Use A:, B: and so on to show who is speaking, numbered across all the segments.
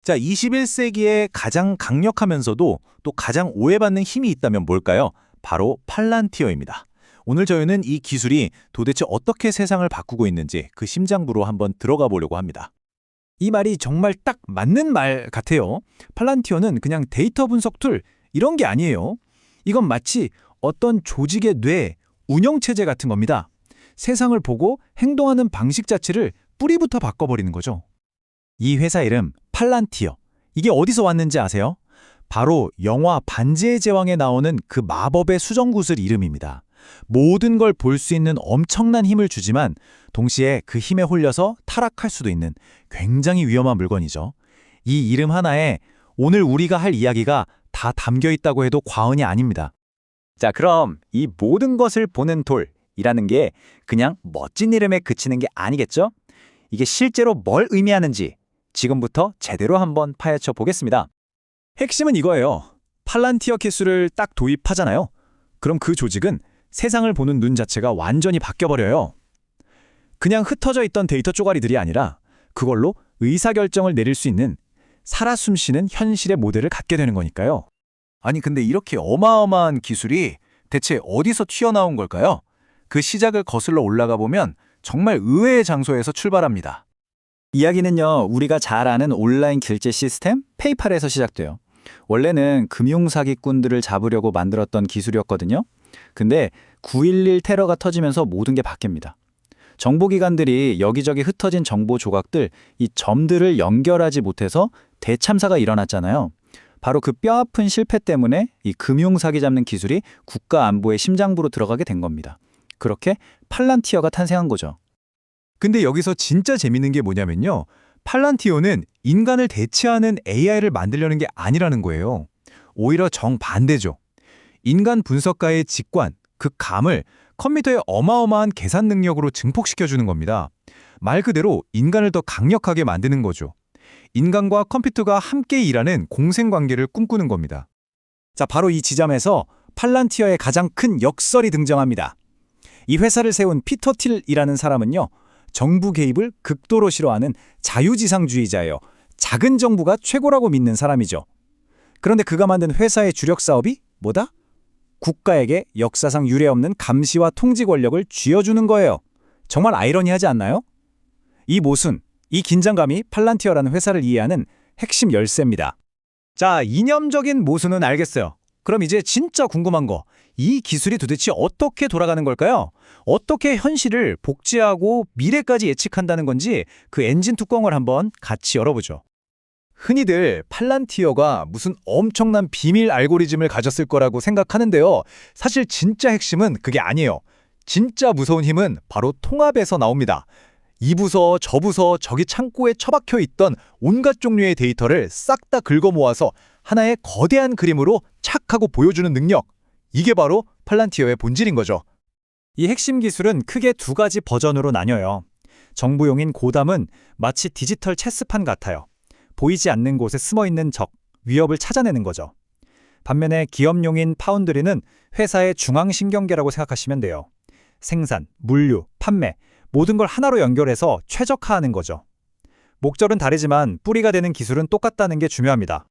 A: 자, 21세기에 가장 강력하면서도 또 가장 오해받는 힘이 있다면 뭘까요? 바로 팔란티어입니다. 오늘 저희는 이 기술이 도대체 어떻게 세상을 바꾸고 있는지 그 심장부로 한번 들어가 보려고 합니다.
B: 이 말이 정말 딱 맞는 말 같아요. 팔란티어는 그냥 데이터 분석 툴 이런 게 아니에요. 이건 마치 어떤 조직의 뇌, 운영체제 같은 겁니다. 세상을 보고 행동하는 방식 자체를 뿌리부터 바꿔버리는 거죠.
A: 이 회사 이름 팔란티어. 이게 어디서 왔는지 아세요? 바로 영화 반지의 제왕에 나오는 그 마법의 수정구슬 이름입니다. 모든 걸 볼 수 있는 엄청난 힘을 주지만 동시에 그 힘에 홀려서 타락할 수도 있는 굉장히 위험한 물건이죠. 이 이름 하나에 오늘 우리가 할 이야기가 다 담겨 있다고 해도 과언이 아닙니다.
C: 자, 그럼 이 모든 것을 보는 돌이라는 게 그냥 멋진 이름에 그치는 게 아니겠죠? 이게 실제로 뭘 의미하는지 지금부터 제대로 한번 파헤쳐 보겠습니다.
B: 핵심은 이거예요. 팔란티어 기술을 딱 도입하잖아요. 그럼 그 조직은 세상을 보는 눈 자체가 완전히 바뀌어버려요. 그냥 흩어져 있던 데이터 쪼가리들이 아니라 그걸로 의사결정을 내릴 수 있는 살아 숨쉬는 현실의 모델을 갖게 되는 거니까요.
A: 아니 근데 이렇게 어마어마한 기술이 대체 어디서 튀어나온 걸까요? 그 시작을 거슬러 올라가 보면 정말 의외의 장소에서 출발합니다.
C: 이야기는요, 우리가 잘 아는 온라인 결제 시스템 페이팔에서 시작돼요. 원래는 금융사기꾼들을 잡으려고 만들었던 기술이었거든요. 근데 9.11 테러가 터지면서 모든 게 바뀝니다. 정보기관들이 여기저기 흩어진 정보 조각들, 이 점들을 연결하지 못해서 대참사가 일어났잖아요. 바로 그 뼈아픈 실패 때문에 이 금융사기 잡는 기술이 국가 안보의 심장부로 들어가게 된 겁니다. 그렇게 팔란티어가 탄생한 거죠.
B: 근데 여기서 진짜 재밌는 게 뭐냐면요. 팔란티어는 인간을 대체하는 AI를 만들려는 게 아니라는 거예요. 오히려 정반대죠. 인간 분석가의 직관, 그 감을 컴퓨터의 어마어마한 계산 능력으로 증폭시켜주는 겁니다. 말 그대로 인간을 더 강력하게 만드는 거죠. 인간과 컴퓨터가 함께 일하는 공생관계를 꿈꾸는 겁니다. 자, 바로 이 지점에서 팔란티어의 가장 큰 역설이 등장합니다. 이 회사를 세운 피터 틸이라는 사람은요. 정부 개입을 극도로 싫어하는 자유지상주의자예요. 작은 정부가 최고라고 믿는 사람이죠. 그런데 그가 만든 회사의 주력 사업이 뭐다? 국가에게 역사상 유례없는 감시와 통제 권력을 쥐어주는 거예요. 정말 아이러니하지 않나요? 이 모순, 이 긴장감이 팔란티어라는 회사를 이해하는 핵심 열쇠입니다. 자, 이념적인 모순은 알겠어요. 그럼 이제 진짜 궁금한 거, 이 기술이 도대체 어떻게 돌아가는 걸까요? 어떻게 현실을 복제하고 미래까지 예측한다는 건지 그 엔진 뚜껑을 한번 같이 열어보죠. 흔히들 팔란티어가 무슨 엄청난 비밀 알고리즘을 가졌을 거라고 생각하는데요. 사실 진짜 핵심은 그게 아니에요. 진짜 무서운 힘은 바로 통합에서 나옵니다. 이 부서, 저 부서, 저기 창고에 처박혀 있던 온갖 종류의 데이터를 싹 다 긁어 모아서 하나의 거대한 그림으로 착 하고 보여주는 능력. 이게 바로 팔란티어의 본질인 거죠. 이 핵심 기술은 크게 두 가지 버전으로 나뉘어요. 정부용인 고담은 마치 디지털 체스판 같아요. 보이지 않는 곳에 숨어있는 적, 위협을 찾아내는 거죠. 반면에 기업용인 파운드리는 회사의 중앙신경계라고 생각하시면 돼요. 생산, 물류, 판매, 모든 걸 하나로 연결해서 최적화하는 거죠. 목적은 다르지만 뿌리가 되는 기술은 똑같다는 게 중요합니다.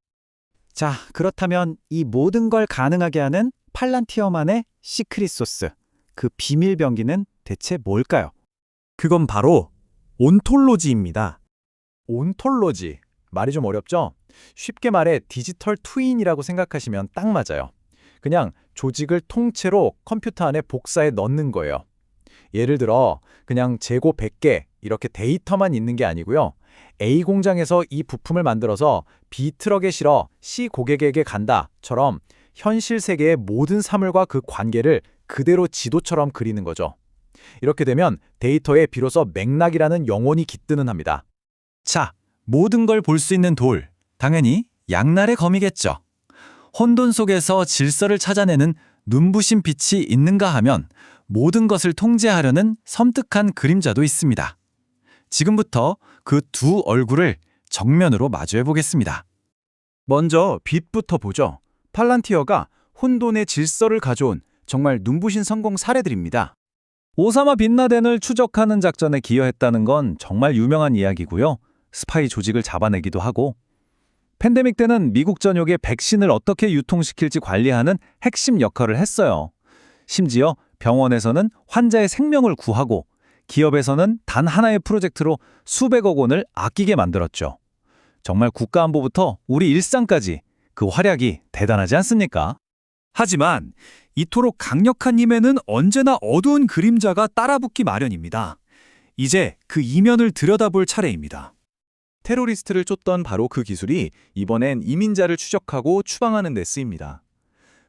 B: 자, 그렇다면 이 모든 걸 가능하게 하는 팔란티어만의 시크릿 소스, 그 비밀 병기는 대체 뭘까요? 그건 바로 온톨로지입니다. 온톨로지, 말이 좀 어렵죠? 쉽게 말해 디지털 트윈이라고 생각하시면 딱 맞아요. 그냥 조직을 통째로 컴퓨터 안에 복사해 넣는 거예요. 예를 들어 그냥 재고 100개 이렇게 데이터만 있는 게 아니고요. A 공장에서 이 부품을 만들어서 B 트럭에 실어 C 고객에게 간다처럼 현실 세계의 모든 사물과 그 관계를 그대로 지도처럼 그리는 거죠. 이렇게 되면 데이터에 비로소 맥락이라는 영혼이 깃드는 합니다. 자, 모든 걸 볼 수 있는 돌, 당연히 양날의 검이겠죠. 혼돈 속에서 질서를 찾아내는 눈부신 빛이 있는가 하면 모든 것을 통제하려는 섬뜩한 그림자도 있습니다. 지금부터 그 두 얼굴을 정면으로 마주해 보겠습니다. 먼저 빛부터 보죠. 팔란티어가 혼돈의 질서를 가져온 정말 눈부신 성공 사례들입니다. 오사마 빈라덴을 추적하는 작전에 기여했다는 건 정말 유명한 이야기고요. 스파이 조직을 잡아내기도 하고
A: 팬데믹 때는 미국 전역에 백신을 어떻게 유통시킬지 관리하는 핵심 역할을 했어요. 심지어 병원에서는 환자의 생명을 구하고 기업에서는 단 하나의 프로젝트로 수백억 원을 아끼게 만들었죠. 정말 국가안보부터 우리 일상까지 그 활약이 대단하지 않습니까?
B: 하지만 이토록 강력한 힘에는 언제나 어두운 그림자가 따라붙기 마련입니다. 이제 그 이면을 들여다볼 차례입니다. 테러리스트를 쫓던 바로 그 기술이 이번엔 이민자를 추적하고 추방하는 데 쓰입니다.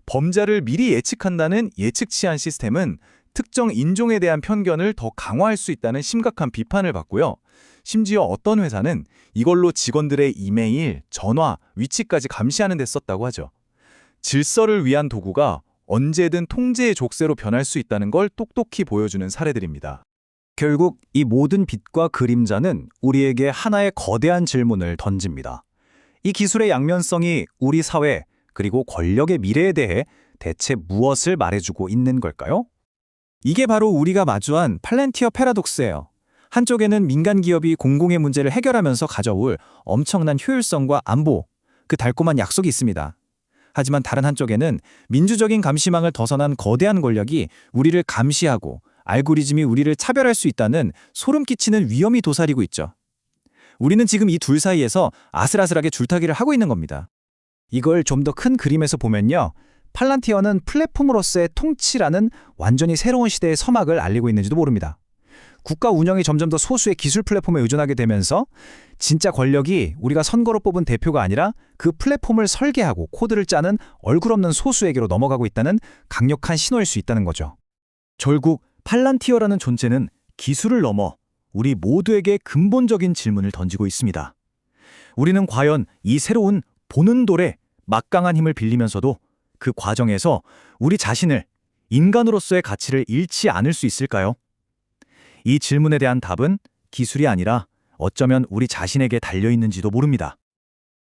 B: 범죄를 미리 예측한다는 예측 치안 시스템은 특정 인종에 대한 편견을 더 강화할 수 있다는 심각한 비판을 받고요. 심지어 어떤 회사는 이걸로 직원들의 이메일, 전화, 위치까지 감시하는 데 썼다고 하죠. 질서를 위한 도구가 언제든 통제의 족쇄로 변할 수 있다는 걸 똑똑히 보여주는 사례들입니다.
A: 결국 이 모든 빛과 그림자는 우리에게 하나의 거대한 질문을 던집니다. 이 기술의 양면성이 우리 사회 그리고 권력의 미래에 대해 대체 무엇을 말해주고 있는 걸까요?
B: 이게 바로 우리가 마주한 팔란티어 패러독스예요. 한쪽에는 민간 기업이 공공의 문제를 해결하면서 가져올 엄청난 효율성과 안보, 그 달콤한 약속이 있습니다. 하지만 다른 한쪽에는 민주적인 감시망을 벗어난 거대한 권력이 우리를 감시하고 알고리즘이 우리를 차별할 수 있다는 소름 끼치는 위험이 도사리고 있죠. 우리는 지금 이 둘 사이에서 아슬아슬하게 줄타기를 하고 있는 겁니다.
A: 이걸 좀 더 큰 그림에서 보면요. 팔란티어는 플랫폼으로서의 통치라는 완전히 새로운 시대의 서막을 알리고 있는지도 모릅니다. 국가 운영이 점점 더 소수의 기술 플랫폼에 의존하게 되면서 진짜 권력이 우리가 선거로 뽑은 대표가 아니라 그 플랫폼을 설계하고 코드를 짜는 얼굴 없는 소수에게로 넘어가고 있다는 강력한 신호일 수 있다는 거죠. 결국 팔란티어라는 존재는 기술을 넘어 우리 모두에게 근본적인 질문을 던지고 있습니다. 우리는 과연 이 새로운 보는 돌에 막강한 힘을 빌리면서도 그 과정에서 우리 자신을 인간으로서의 가치를 잃지 않을 수 있을까요? 이 질문에 대한 답은 기술이 아니라 어쩌면 우리 자신에게 달려있는지도 모릅니다.